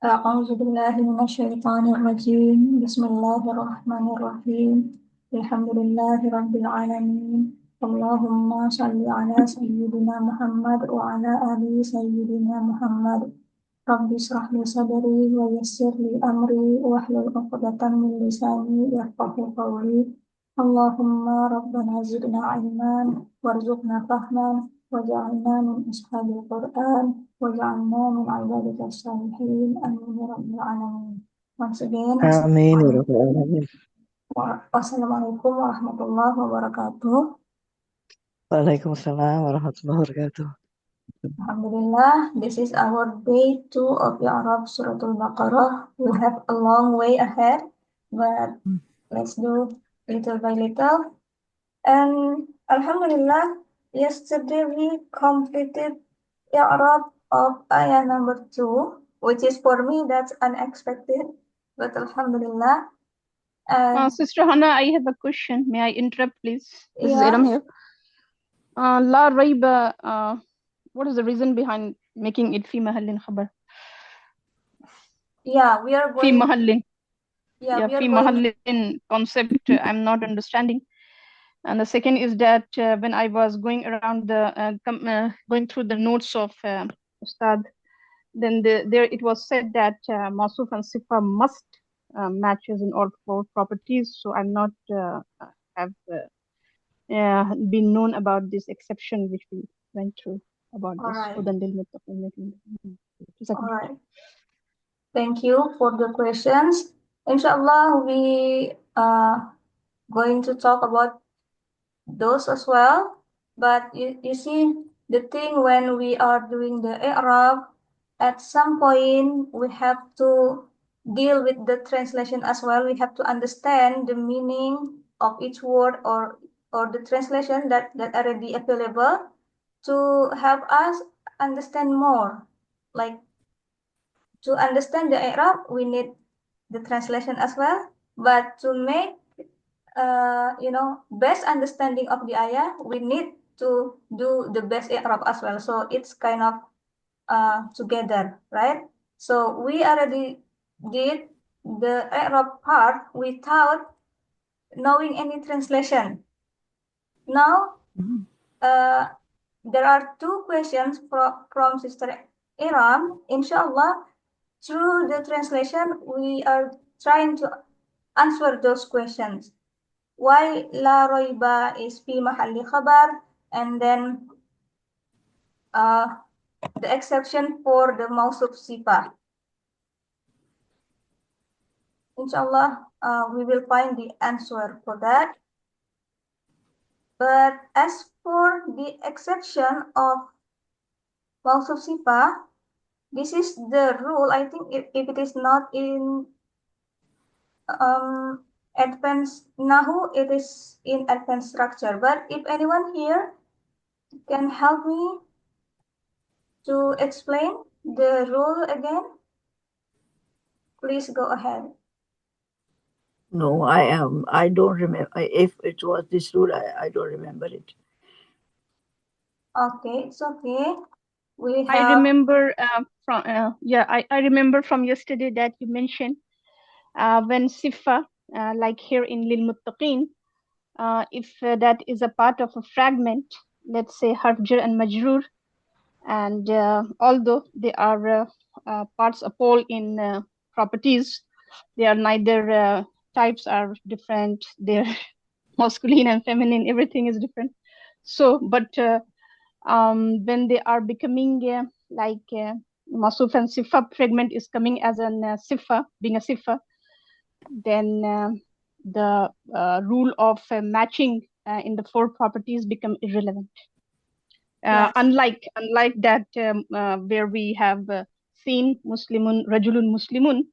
أعوذ بالله من الشيطان الرجيم بسم الله الرحمن الرحيم الحمد لله رب العالمين اللهم صل على سيدنا محمد وعلى آل سيدنا محمد رب اشرح لي صدري ويسر لي أمري واحلل عقدة من لساني يفقهوا قولي اللهم ربنا زدنا علما وارزقنا فهما وجعلنا من أصحاب القرآن وجعلنا من عبادك الصالحين آمين يا رب العالمين. Once again, Amin ya rabbal alamin. Assalamualaikum warahmatullahi wabarakatuh. Waalaikumsalam warahmatullahi wabarakatuh. Alhamdulillah, this is our day 2 of Arab Surah Al-Baqarah. We have a long way ahead, but let's do little by little. And Alhamdulillah, yesterday we completed Arab of ayah number 2, which is for me that's unexpected, but Alhamdulillah. And Sister Hana, I have a question. May I interrupt, please? This is yeah, Adam here. La Raiba, what is the reason behind making it fi mahallin khabar? yeah, we are Fi going. mahallin. Yeah, we are fi going. mahallin concept I'm not understanding. And the second is that when I was going around going through the notes of Ustad, then there it was said that Masuf and Sifa must matches in all four properties. So I'm not have been known about this exception which we went through about All this. right. Just a All second. right. Thank you for the questions. Inshallah, we going to talk about those as well. But you see, the thing when we are doing the i'rab, at some point we have to deal with the translation as well. We have to understand the meaning of each word or the translation that already available to help us understand more. Like to understand the i'rab, we need the translation as well. But to make best understanding of the ayah, we need to do the best i'rab as well. So it's kind of together, right? So we already did the i'rab part without knowing any translation. Now, there are two questions from Sister Iram. Inshallah, through the translation, we are trying to answer those questions. Why la roiba is fi mahalli khabar, and then the exception for the mausuf sifa. Inshallah, we will find the answer for that. But as for the exception of mausuf sifa, this is the rule. I think if it is not in advanced Nahu, it is in advanced structure. But if anyone here can help me to explain the rule again, please go ahead. No, I don't remember. If it was this rule, I don't remember it. Okay, it's okay. I remember I remember from yesterday that you mentioned when Sifa, like here in Lil Muttaqin, if that is a part of a fragment, let's say harf jar and majroor, and although they are parts of all in properties, they are neither types are different, they're masculine and feminine, everything is different. So but when they are becoming masuf and sifa fragment is coming as an sifa, being a sifa, then the rule of matching in the four properties become irrelevant. Yes. Unlike that where we have seen Muslimun, Rajulun Muslimun,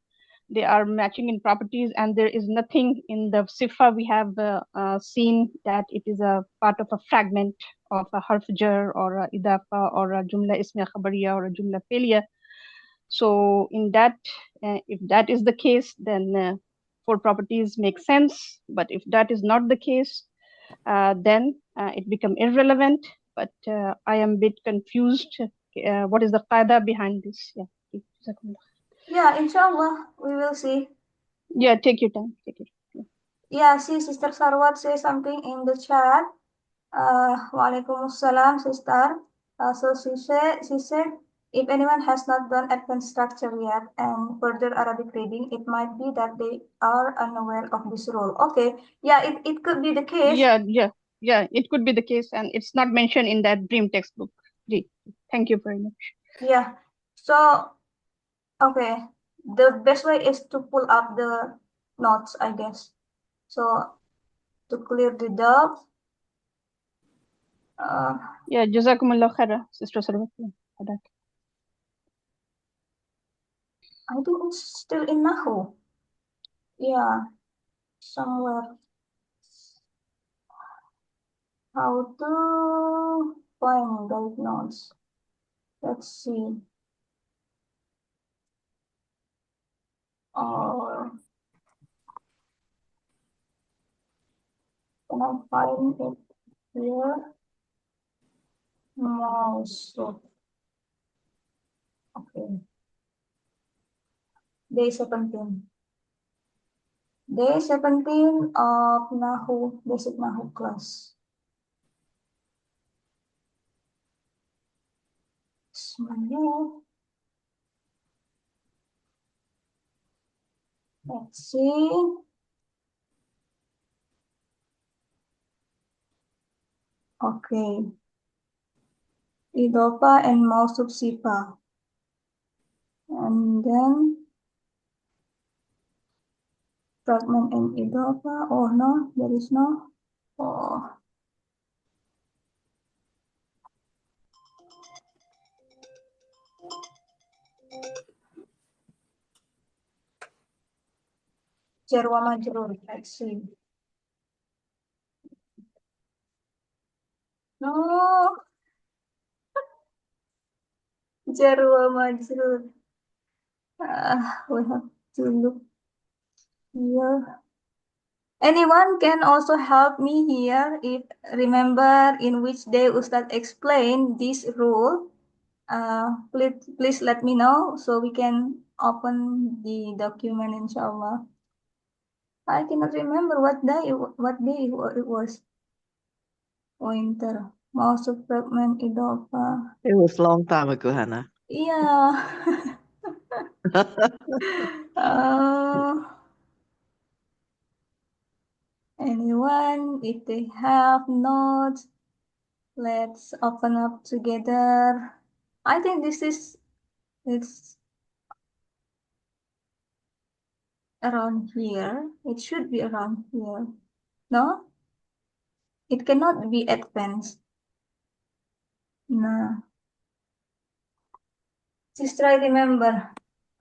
they are matching in properties, and there is nothing in the sifa we have seen that it is a part of a fragment of a harf jar or a idafa or a jumla ismiya khabariya or a jumla fi'liya. So in that, if that is the case, then four properties make sense. But if that is not the case, then it become irrelevant. But I am a bit confused. What is the qaida behind this? Yeah. Yeah, inshallah, we will see. Yeah, take your time. Take it. Yeah, see, Sister Sarwat say something in the chat. Waalaikumsalam, sister. So she said, if anyone has not done advanced structure yet and further Arabic reading, it might be that they are unaware of this rule. Okay, yeah, it could be the case. Yeah, it could be the case, and it's not mentioned in that dream textbook. Thank you very much. Yeah, so, okay, the best way is to pull up the notes, I guess. So, to clear the doubt, Yeah, Jazakumullah khaira, Sister Sarwat. I think it's still in Nahu. Yeah, somewhere. How to find those notes? Let's see. Or can I find it here? Mouse. Okay. Day 17. Day 17 of Nahu, basic Nahu class. Semuanya. Let's see. Okay. Idopa and Mausub Sipa. And then fragment and Idopa. Oh no, there is no. Oh. Jarwa Majrur. Let's see. No. Jarwa Majrur. We have to look here. Anyone can also help me here if remember in which day Ustad explained this rule. Please let me know so we can open the document inshallah. I cannot remember what day it was. Winter. Mouse fragment idopa. It was long time ago, Hana. Yeah. Anyone, if they have notes, let's open up together. I think it's around here. It should be around here. No? It cannot be advanced. Nah. Sister, I remember.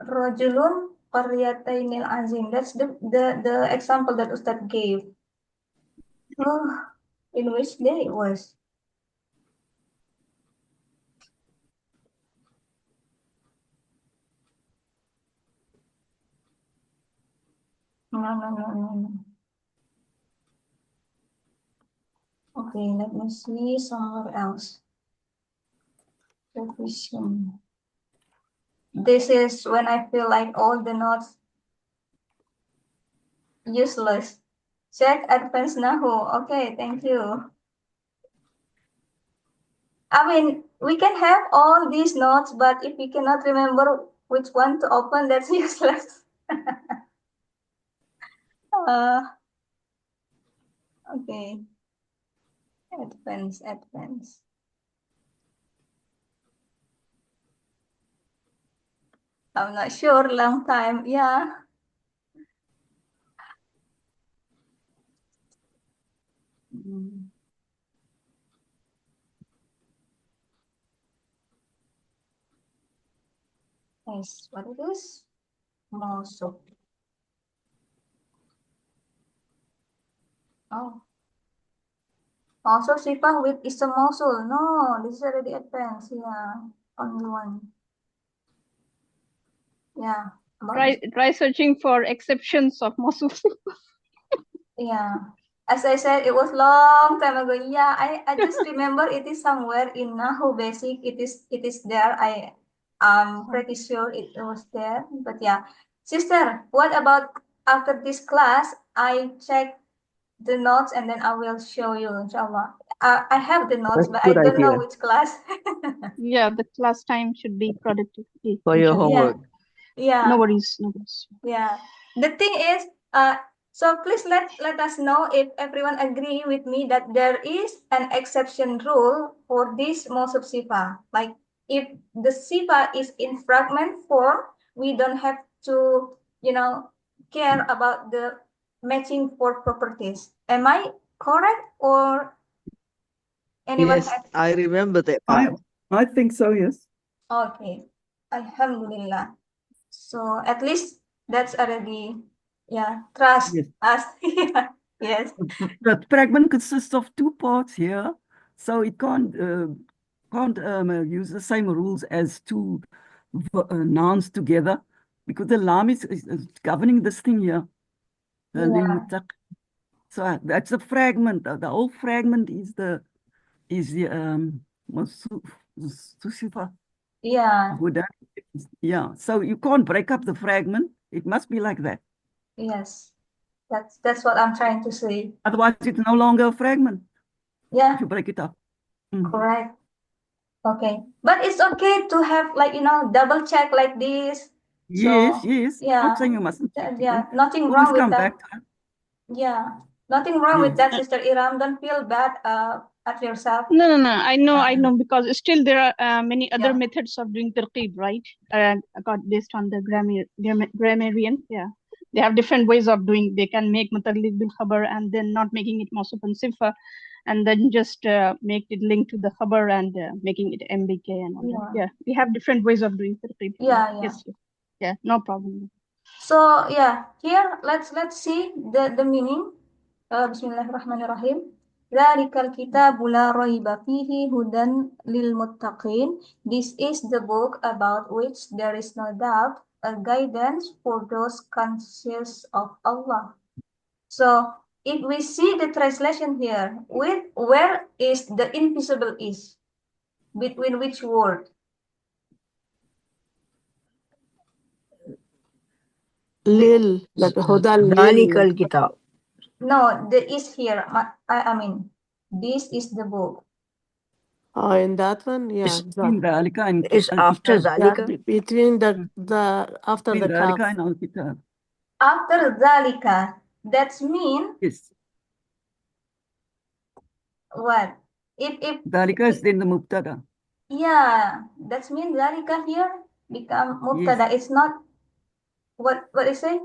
Rojulun qaryatainil azim. That's the example that Ustad gave. Oh, in which day it was? No. Okay, let me see somewhere else. Revision. This is when I feel like all the notes useless. Check advanced Nahu. Okay, thank you. I mean, we can have all these notes, but if we cannot remember which one to open, that's useless. Okay. Advance. I'm not sure, long time, yeah. Yes, what it is? Mosul. Oh. Also, Sipah with is a Mosul. No, this is already advanced. Yeah, only one. Yeah. Try searching for exceptions of Mosul. Yeah. As I said, it was long time ago. Yeah, I just remember it is somewhere in Nahu Basic. It is there. I'm pretty sure it was there. But yeah, sister, what about after this class? I check the notes and then I will show you, inshallah. I have the notes, That's but a I good don't know idea which class. Yeah, the class time should be productive. for your Inshallah. Yeah, homework. yeah. No worries, no worries. Yeah. The thing is, so please let us know if everyone agree with me that there is an exception rule for this most of sifa. Like if the sifa is in fragment form, we don't have to, care about the matching for properties. Am I correct or anyone Yes, has? I remember that I part. I think so, yes. Okay. Alhamdulillah. So at least that's already, yeah, trust Yes. us. Yeah, yes, The fragment consists of two parts here, so it can't use the same rules as two nouns together, because the lam is governing this thing here. yeah, So that's a fragment. The whole fragment is the Susifa yeah, Huda. Yeah. So you can't break up the fragment. It must be like that. yes. That's what I'm trying to say. Otherwise, it's no longer a fragment if Yeah, you break it up. Mm. correct. Okay. But it's okay to have like, double check like this. Yes, So yes. Not yeah, saying you mustn't check yeah, again. nothing Always wrong with come that. back to it. Yeah, nothing wrong with Yes. that, Sister Iram. Don't feel bad at yourself. No, no, no. I know, because still there are many other Yeah, methods of doing tarqib, right? Based on the grammarian. Yeah, they have different ways of doing. They can make mutallib bil khabar and then not making it mawsuf and sifa, and then just make it linked to the khabar and making it MBK and all that. yeah, Yeah, we have different ways of doing tarqib. yeah, yeah. Yes, yes. Yeah, no problem. So yeah, here let's see the meaning. Bismillahirrahmanirrahim. Dzalikal kitabu la raiba fihi hudan lil muttaqin. This is the book about which there is no doubt, a guidance for those conscious of Allah. So if we see the translation here, where is the invisible is? Between which word? Lil, like Huda Lil. Zalikal kitab. No, the is here. I mean, this is the book. Oh, in that one, yeah, In Dalika and It's after Al-Kitab. yeah, Zalika. between the after In the calf. Dalika and Al-Kitab. After Zalika, that's mean Yes. what? If Dalika is then the Mubtada. yeah, that's mean Zalika here become Yes. mubtada. It's not what is it?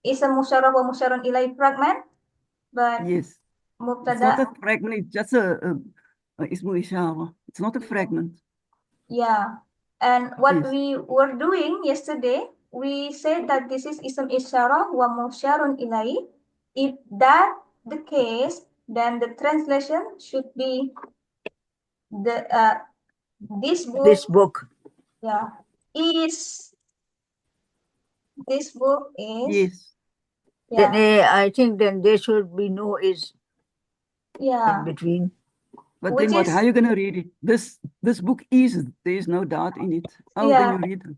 It's a musyarrah wa musyarrun ilai fragment, but Yes. It's not a mubtada, fragment, it's just a ismu ishara. It's not a fragment. yeah. And what Yes. we were doing yesterday, we said that this is ism isyarah wa musyarrun ilai. If that the case, then the translation should be the this This book, book. yeah, is this book is, Yes. Then yeah, I think then there should be no is in yeah, between. But which then what? How are is, you going to read it? This book is, there is no doubt in it. How then yeah, you read it?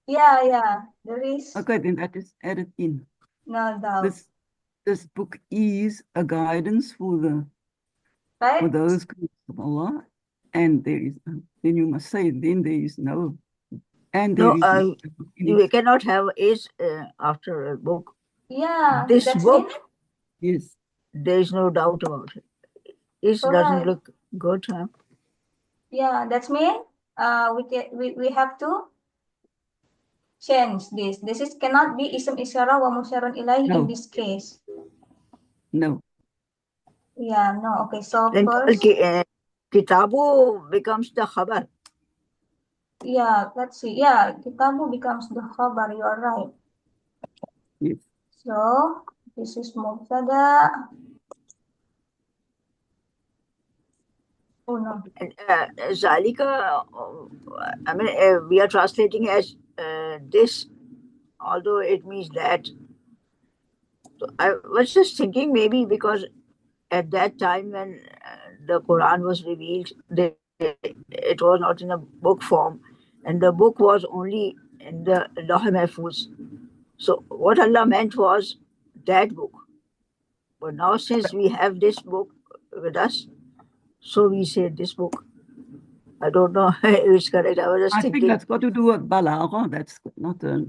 yeah, there is Okay, then that is added in. no doubt, This book is a guidance for right? those of Allah, and there is then you must say then there is no and there No, is no in we it. cannot have is after a book. Yeah, This that's mean, book, Yes. there is no doubt about it. Is doesn't correct. look good, huh? Yeah, that's mean, we have to change this. This is cannot be ism isyarah wa musyarrun ilahi in No. this case. No. Yeah, no. Okay, so Then first, kitabu becomes the khabar. yeah, let's see. Yeah, kitabu becomes the khabar. You are right. Yes. So this is mubtada. Oh no. And Zalika, I mean, we are translating as this, although it means that. So I was just thinking maybe because at that time when the Quran was revealed, it was not in a book form. and the book was only in the Lawh Mahfuz. So what Allah meant was that book. But now since we have this book with us, so we say this book. I don't know if it's correct. I was just I think thinking. that's got to do with balagha. That's not to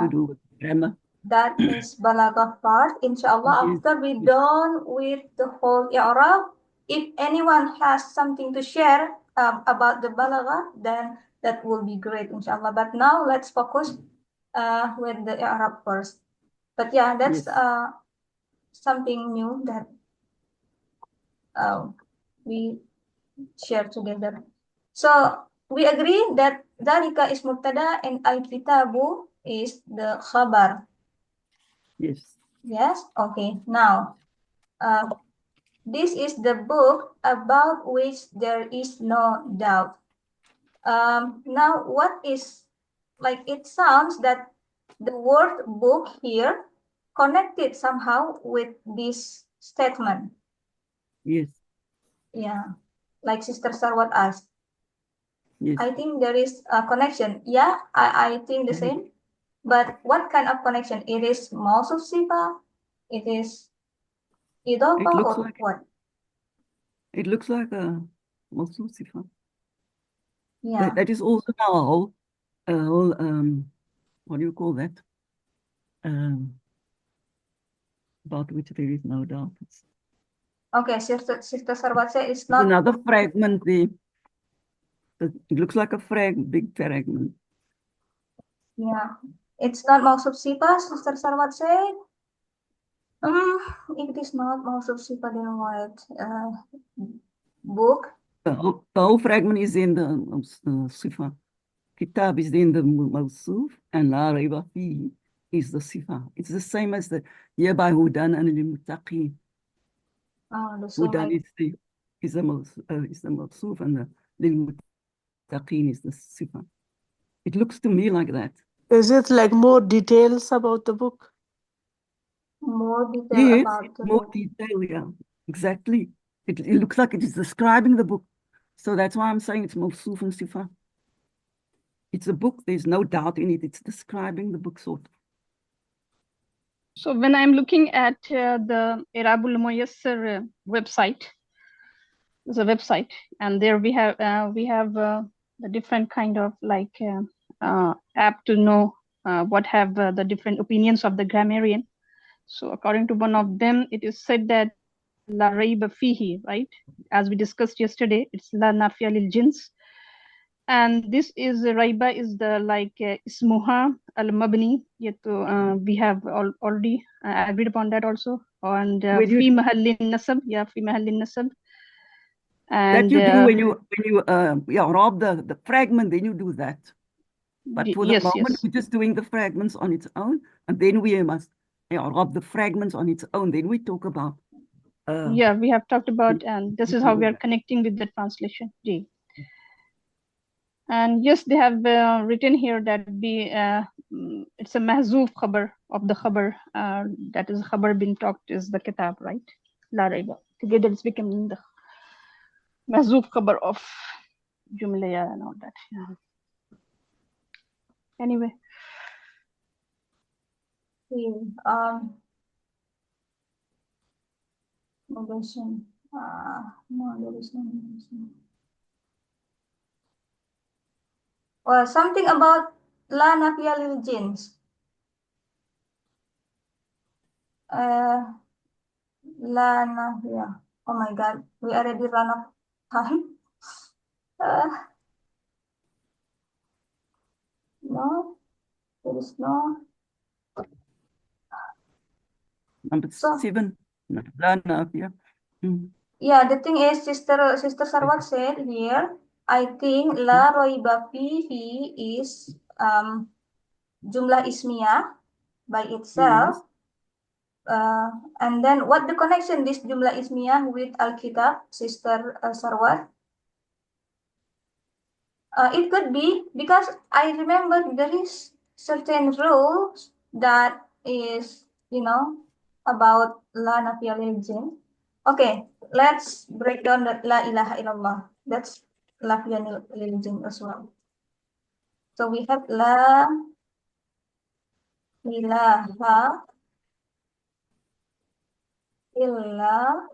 do with grammar. That is balaghah part. Inshallah, Yes, after we yes. done with the whole i'rab, if anyone has something to share about the balaghah, then that will be great, inshallah. But now let's focus with the i'rab first. But yeah, that's Yes. something new that we share together. So we agree that dalika is mubtada and al-kitabu is the khabar. Yes. Yes? Okay. Now, this is the book about which there is no doubt. Now, what is, like, it sounds that the word book here connected somehow with this statement. Yes. Yeah, like Sister Sarwat asked. Yes. I think there is a connection. Yeah, I think the same. But what kind of connection? It is Mausuf Sifa? It is Idofa It looks or like what? it looks like a Mawsuf Sifa. Yeah. That is also now a whole what do you call that? About which there is no doubt. Okay, Sister Sarwat said it's It's not. another fragment there. It looks like a big fragment. Yeah, it's not Mausuf Sifa, Sister Sarwat said. If it is not Mausuf Sifa, then what? Book? The whole fragment is in the Sifa. Kitab is in the Mawsuf, and La Rayba Fihi is the Sifa. It's the same as the Yaba Hudan and the Muttaqin. The same Hudan like. is the Mawsuf, and the Lil Muttaqin is the Sifa. It looks to me like that. Is it like more details about the book? More detail Yes, about the more book. detail, yeah, exactly. It looks like it is describing the book. So that's why I'm saying it's Mawsuf and Sifa. It's a book, there's no doubt in it. It's describing the book, sort of. So when I'm looking at the Irabul Muyassar website, there's a website, and there we have the different kind of like app to know what have the different opinions of the grammarian. So according to one of them, it is said that la rayba fihi, right? As we discussed yesterday, it's la nafiya lil jins. And this is raiba is the like ismuha al mabni. Yet we have already agreed upon that also. And fi mahallin nasab, yeah, fi mahallin nasab. And that you do when you rob the fragment, then you do that. But for the moment, we're just doing the fragments on its own, and then we must rob the fragments on its own. Then we talk about. Yeah, we have talked about, and this is how we are connecting with the translation. G. And yes, they have written here that it's a mahzoof khabar of the khabar, that is khabar bin talked is the kitab, right? La raiba. Together it's becoming the mahzoof khabar of jumlaya and all that. Yeah. Anyway. Negation. No, there is no negation. Well, something about la nafiya lil jins. La nafiya. Oh my God, we already run out of time. No, there is no. Number 7. La nafiya. Yeah, the thing is, Sister Sarwat said here, I think la roiba fihi is jumlah ismiyah by itself. Yes. And then what the connection this jumlah ismiyah with Al-Kitab, Sister Sarwat? It could be because I remember there is certain rules that is, about la nafiya lil jin. Okay, let's break down that la ilaha illallah. That's la nafiya lil jin as well. So we have la ilaha illa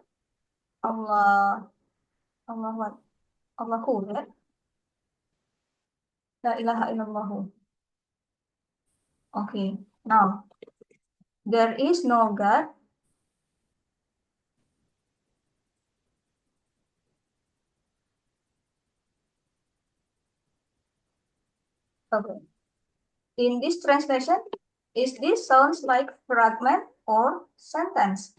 Allah. Allah what? Allahu, right? La ilaha illallahu. Okay, now there is no God. Okay. In this translation, is this sounds like fragment or sentence?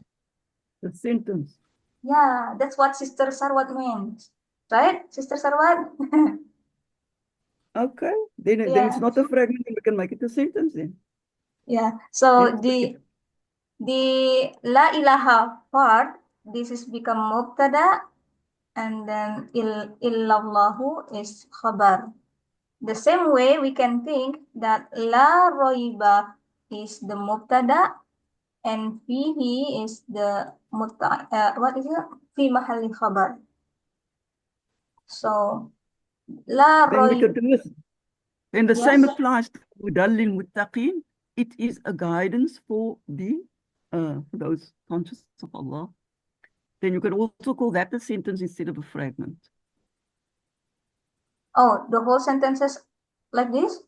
The sentence. Yeah, that's what Sister Sarwat means. Right, Sister Sarwat? Okay, then Yeah. it's not a fragment, we can make it a sentence then. Yeah, so Yes, the la ilaha part, this is become mubtada, and then illallahu is khabar. The same way we can think that la roiba is the mubtada and fihi is the what is it? Fi mahalli khabar. So la Then we roiba. can do this. Then the Yes. same applies to Hudal Muttaqin. It is a guidance for those conscious of Allah. Then you can also call that a sentence instead of a fragment. Oh, the whole sentences like this?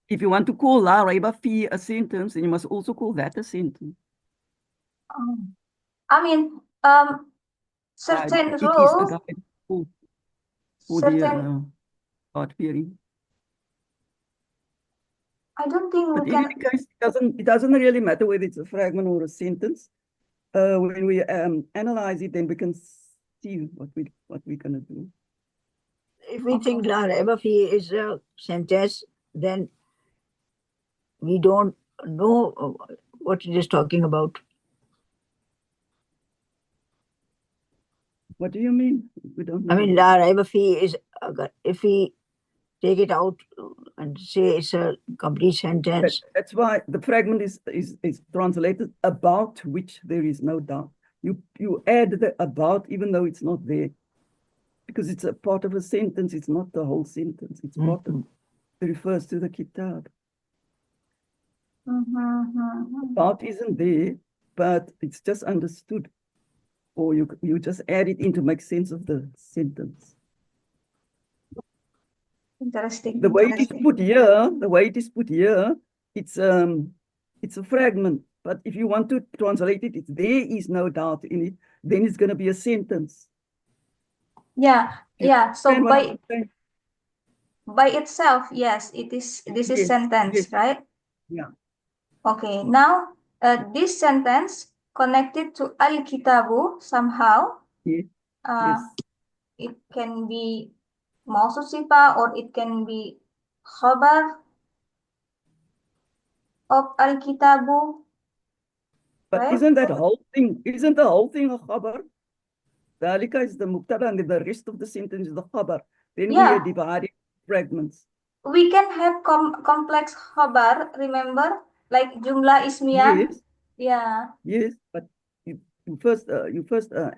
If you want to call La Raiba Fi a sentence, then you must also call that a sentence. I mean, certain It is a rules, guidance for certain, the God fearing. I don't think But we in can, any case, it doesn't really matter whether it's a fragment or a sentence. When we analyze it, then we can see what we're gonna do. If we think La Raiba Fi is a sentence, then we don't know what it is talking about. What do you mean? We don't know. I mean, La Raiba Fi is, if we take it out and say it's a complete sentence. That's why the fragment is translated about which there is no doubt. You add the about even though it's not there, because it's a part of a sentence. It's not the whole sentence. It's part of it refers to the kitab. About isn't there, but it's just understood, or you just add it in to make sense of the sentence. interesting. The way it is put here, it's a fragment. But if you want to translate it, there is no doubt in it, then it's going to be a sentence. Yeah, yeah. So understand what I'm saying? by itself, yes, this is Yes, sentence, yes. right? Yeah. Okay, now this sentence connected to al-kitabu somehow. Yes. Yes. It can be mausul sifah or it can be khabar of al-kitabu. But Right? isn't the whole thing a khabar? Dalika is the mubtada and the rest of the sentence is the khabar. Then we are dividing fragments. We can have complex khabar, remember? Like jumlah ismiyah. Yes. Yeah. Yes, but you first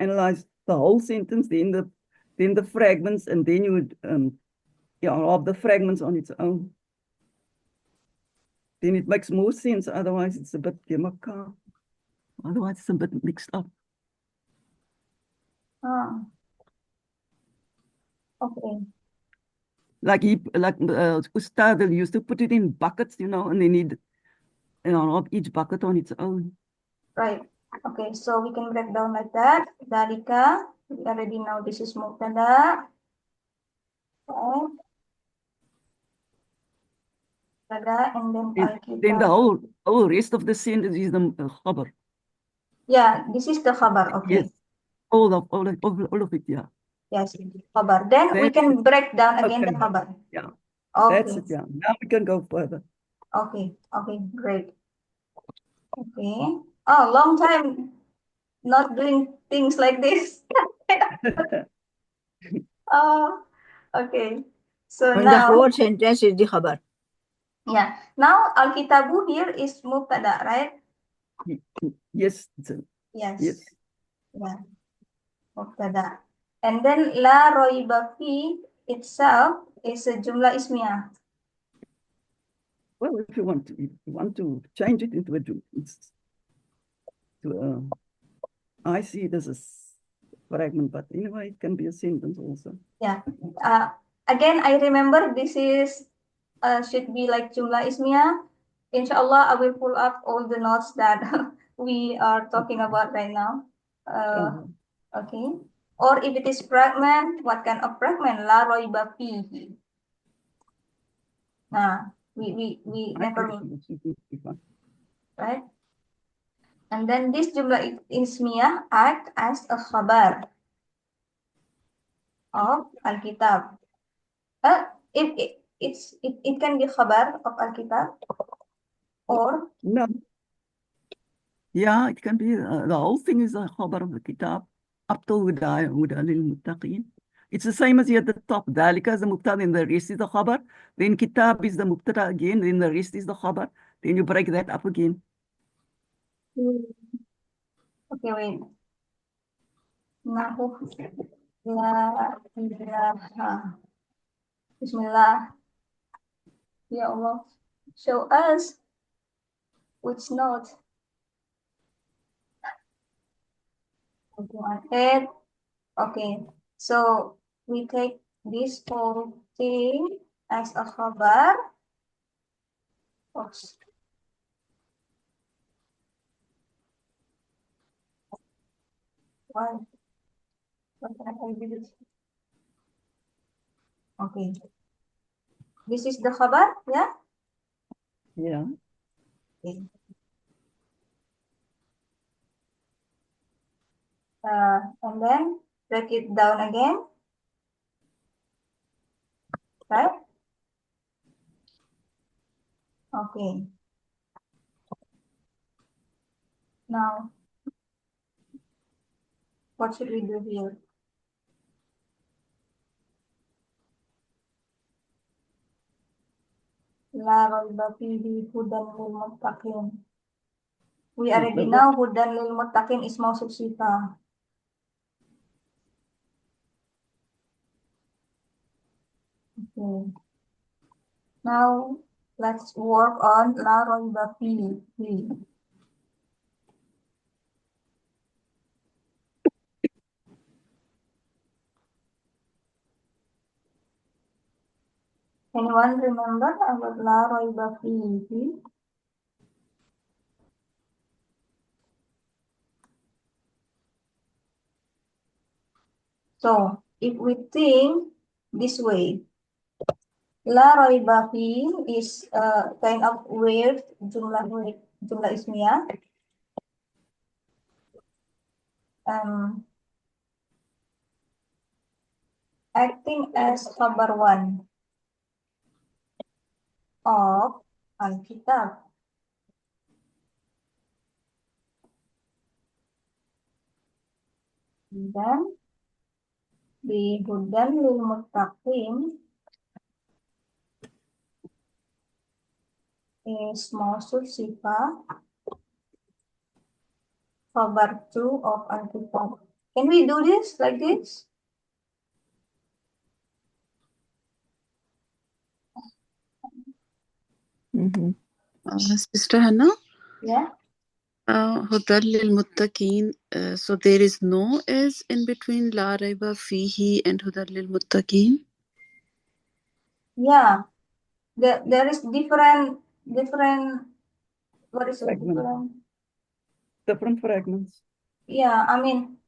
analyze the whole sentence, then the fragments, and then you would of the fragments on its own. Then it makes more sense. Otherwise, it's a bit yamakka. Otherwise, it's a bit mixed up. Okay. Like Ustad used to put it in buckets, and they need each bucket on its own. Right. Okay, so we can break down like that. Dalika, we already know this is mubtada. Okay. And then the whole rest of the sentence is the khabar. Yeah, this is the khabar. Okay. Yes, all of it. Yeah. Yes, khabar. Then we can break down again the khabar. Yeah. Okay. That's it. Yeah. Now we can go further. Okay. Okay. Great. Okay. Oh, long time not doing things like this. Oh, okay. So When now, the whole sentence is the khabar. yeah. Now al-kitabu here is mubtada, right? Yes. Yes. Yes. Yeah. Mubtada. And then la roiba fi itself is a jumlah ismiyah. Well, if you want to change it into I see it as a fragment, but anyway, it can be a sentence also. Yeah. Again, I remember this is should be like jumlah ismiyah. Inshallah, I will pull up all the notes that we are talking about right now. Okay. Or if it is fragment, what kind of fragment? La roiba fihi. Nah, we never mean, right? And then this jumlah ismiyah act as a khabar of Alkitab. It can be khabar of Alkitab or no. Yeah, it can be the whole thing is a khabar of the kitab up till huda lil muttaqin. It's the same as here at the top. Dalika is the mubtada, then the rest is the khabar. Then kitab is the mubtada again, then the rest is the khabar. Then you break that up again. okay, wait. Nahu la ilaha. Bismillah. Ya Allah, show us which note. Okay, okay. So we take this whole thing as a khabar. Oops. Why? What can I do this? Okay. This is the khabar, yeah? Yeah. Okay. And then break it down again, right? Okay. Now, what should we do here? La raiba fihi hudan lil muttaqin. We already know hudan lil muttaqin is mausuf sifah. Okay. Now let's work on la raiba fihi. Anyone remember about la raiba fihi? So if we think this way, la raiba fihi is kind of weird jumlah ismiyah. Acting as khabar one of Alkitab. Dan di hudan lil muttaqin is mausuf sifah khabar 2 of Alkitab. Can we do this like this? Sister Hana? Yeah. Hudal lil muttaqin. So there is no S in between La Raiba Fihi and Hudal lil muttaqin? Yeah. There is different what is it? Different fragments. Yeah, I mean